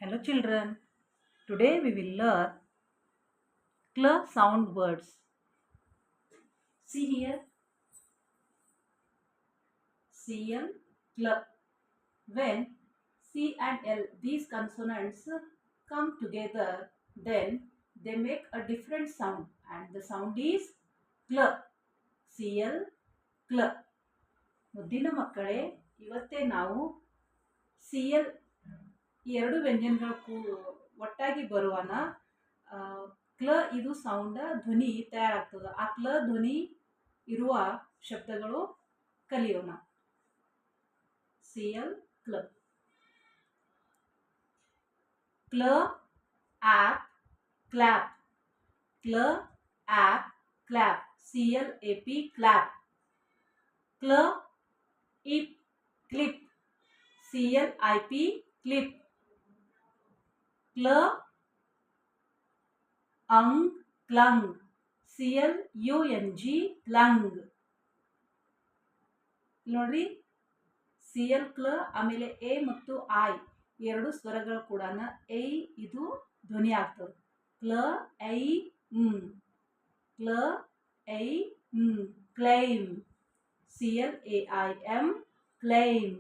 Hello children, today we will learn cl sound words. See here, Cl, cl. When C and L, these consonants come together, then they make a different sound and the sound is cl. Cl, cl. ಮುದ್ದಿನ ಮಕ್ಕಳೇ, ಇವತ್ತೇ ನಾವು Cl ಈ ಎರಡು ವ್ಯಂಜನಗಳು ಒಟ್ಟಾಗಿ ಬರುವನ ಕ್ಲ ಇದು sound ಧ್ವನಿ ತಯಾರಾಗ್ತದೆ. ಆ ಕ್ಲ ಧ್ವನಿ ಇರುವ ಶಬ್ದಗಳು ಕಲಿಯೋಣ. ಸಿಎಲ್ ಕ್ಲ, ಕ್ಲ ಆಪ್ ಕ್ಲಾಪ್, ಕ್ಲ ಆಪ್ ಕ್ಲಾಪ್, ಸಿಎಲ್ ಎಪಿ ಕ್ಲಾಪ್. ಕ್ಲ ಇಪ್ ಕ್ಲಿಪ್, ಸಿಎಲ್ ಐಪಿ ಕ್ಲಿಪ್. ಕ್ಲ ಅಂಗ್ ಕ್ಲಂಗ್, CLUNG ಕ್ಲಂಗ್. ನೋಡ್ರಿ, ಸಿಎಲ್ ಕ್ಲ ಆಮೇಲೆ ಎ ಮತ್ತು ಐ ಎರಡು ಸ್ವರಗಳು ಕೂಡ ಐ ಇದು ಧ್ವನಿ ಆಗ್ತದೆ. ಕ್ಲ ಐ ಕ್ಲ ಐ ಕ್ಲೈಮ್, CLAIM ಕ್ಲೈಮ್.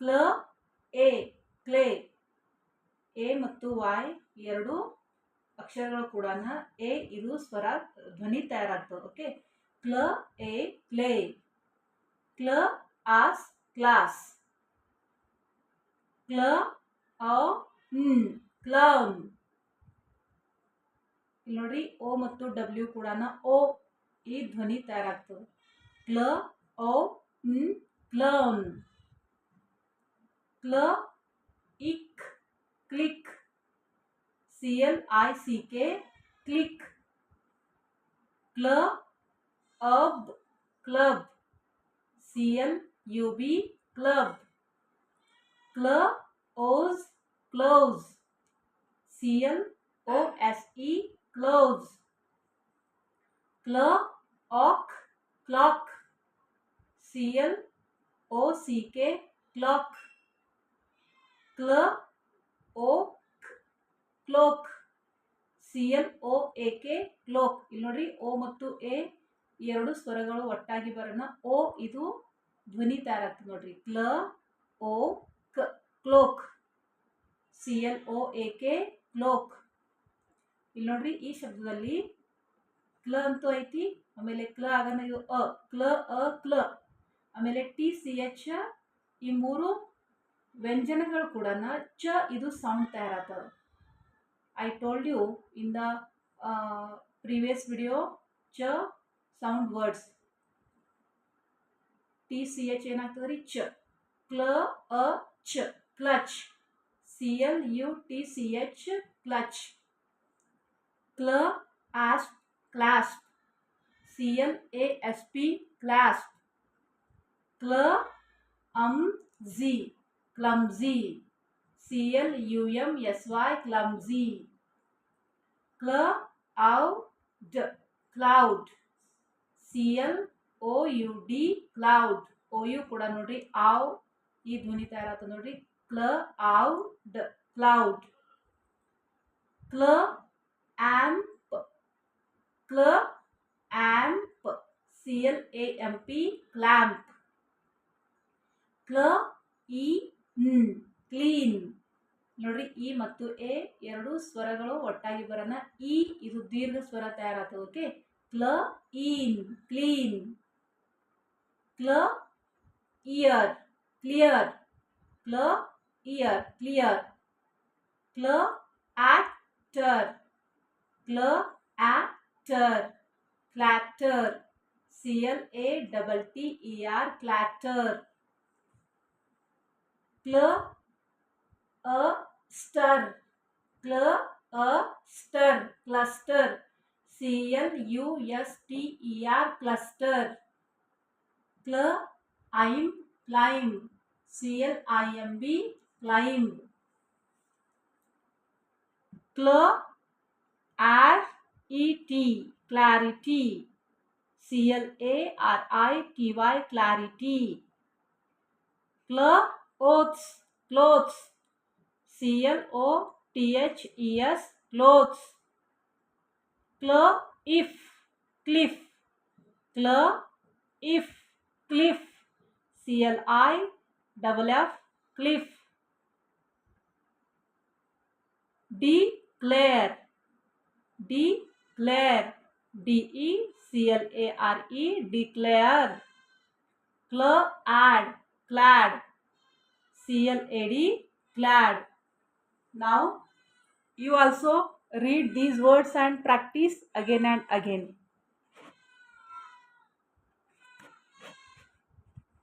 ಕ್ಲ ಎ ಕ್ಲೇ, ಎ ಮತ್ತು ವೈ ಎರಡು ಅಕ್ಷರಗಳು ಕೂಡ ಎ ಇದು ಸ್ವರ ಧ್ವನಿ ತಯಾರಾಗ್ತದೆ. ಓಕೆ, ಕ್ಲ ಎ ಕ್ಲೇ. ಕ್ಲ ಆಸ್ ಕ್ಲಾಸ್, ಕ್ಲ ಅ ಕ್ಲೌನ್. ಇಲ್ಲಿ ನೋಡ್ರಿ, ಓ ಮತ್ತು ಡಬ್ಲ್ಯೂ ಕೂಡ ಓ ಈ ಧ್ವನಿ ತಯಾರಾಗ್ತದೆ. ಕ್ಲ ಓ ಕ್ಲೌನ್. ಕ್ಲ ಇಕ್ ಕ್ಲಿಕ್, CLICK ಕ್ಲಿಕ್. ಕ್ಲ ಅಬ್ ಕ್ಲಬ್, CLUB ಕ್ಲಬ್. ಕ್ಲ ಓಸ್ ಕ್ಲೋಸ್, CLOSE ಕ್ಲೋಸ್. ಕ್ಲ ಆಕ್ ಕ್ಲಾಕ್, CLOCK ಕ್ಲಾಕ್. ಕ್ಲ ಓಕ್ ಕ್ಲೋಕ್, CLOAK ಕ್ಲೋಕ್. ಇಲ್ಲಿ ನೋಡ್ರಿ, ಓ ಮತ್ತು ಎ ಎರಡು ಸ್ವರಗಳು ಒಟ್ಟಾಗಿ ಬರೋಣ ಓ ಇದು ಧ್ವನಿ ತಯಾರಾಗ್ತದೆ. ನೋಡ್ರಿ, ಕ್ಲ ಓ ಕ್ಲೋಕ್, CLOAK ಕ್ಲೋಕ್. ಇಲ್ಲಿ ನೋಡ್ರಿ, ಈ ಶಬ್ದದಲ್ಲಿ ಕ್ಲ ಅಂತೂ ಐತಿ, ಆಮೇಲೆ ಕ್ಲ ಆಗನ ಇದು ಕ್ಲ ಕ್ಲ, ಆಮೇಲೆ TCH ಈ ಮೂರು ವ್ಯಂಜನಗಳು ಕೂಡ ಚ ಇದು ಸೌಂಡ್ ತಯಾರಾಗ್ತದೆ. I told you in the previous video ch sound words. TCH ಏನಾಗ್ತದ್ರಿ ಚ. ಕ್ಲ ಅ ಚ ಕ್ಲಚ್, CLUTCH ಕ್ಲಚ್. ಕ್ಲ ಆಸ್ಪ್ ಕ್ಲಾಸ್ಪ್, CLASP ಕ್ಲಾಸ್ಪ್. ಕ್ಲ ಝಿ ಕ್ಲಮ್ಜಿ, CLUMSY ಕ್ಲಮ್ಜಿ. ಕ್ಲ ಔಡ್ ಕ್ಲೌಡ್, CLOUD ಕ್ಲೌಡ್. OU ಕೂಡ ನೋಡ್ರಿ ಆವ್ ಈ ಧ್ವನಿ ತಯಾರಾಗ್ತದೆ. ನೋಡ್ರಿ, ಕ್ಲ ಔಡ್ ಕ್ಲೌಡ್. ಕ್ಲ ಆಂಪ್, ಕ್ಲ ಆಂಪ್, CLAMP ಕ್ಲಾಂಪ್. ಕ್ಲ ಇ ಕ್ಲೀನ್. ನೋಡ್ರಿ, ಇ ಮತ್ತು ಎ ಎರಡು ಸ್ವರಗಳು ಒಟ್ಟಾಗಿ ಬರೋಣ ಇ ಇದು ದೀರ್ಘ ಸ್ವರ ತಯಾರಾಗ್ತದೆ. ಓಕೆ, ಕ್ಲ ಈನ್ ಕ್ಲೀನ್. ಕ್ಲ ಇಯರ್ ಕ್ಲಿಯರ್, ಕ್ಲ ಇಯರ್ ಕ್ಲಿಯರ್. ಕ್ಲ ಆಕ್ಟರ್, ಕ್ಲ ಆಕ್ಟರ್. ಕ್ಲಾಕ್ಟರ್, CLATTER ಕ್ಲಾಕ್ಟರ್. ಕ್ಲ ಅ ಸ್ಟರ್, ಕ್ಲ ಅ ಸ್ಟರ್ ಕ್ಲಸ್ಟರ್, CLUSTER ಕ್ಲಸ್ಟರ್. ಕ್ಲ ಐಮ್ ಕ್ಲೈಮ್, CLIMB ಕ್ಲೈಂಬ್. ಕ್ಲ ಆರ್ ಇಟಿ ಕ್ಲಾರಿಟಿ, CLARITY ಕ್ಲಾರಿಟಿ. ಕ್ಲ ಓತ್ಸ್ clothes, CLOTHES, clothes. If, cliff. If, cliff. CLIFF, cliff. Declare, declare. DECLARE, declare. Clad, clad. CLAD, clad. Now you also read these words and practice again and again.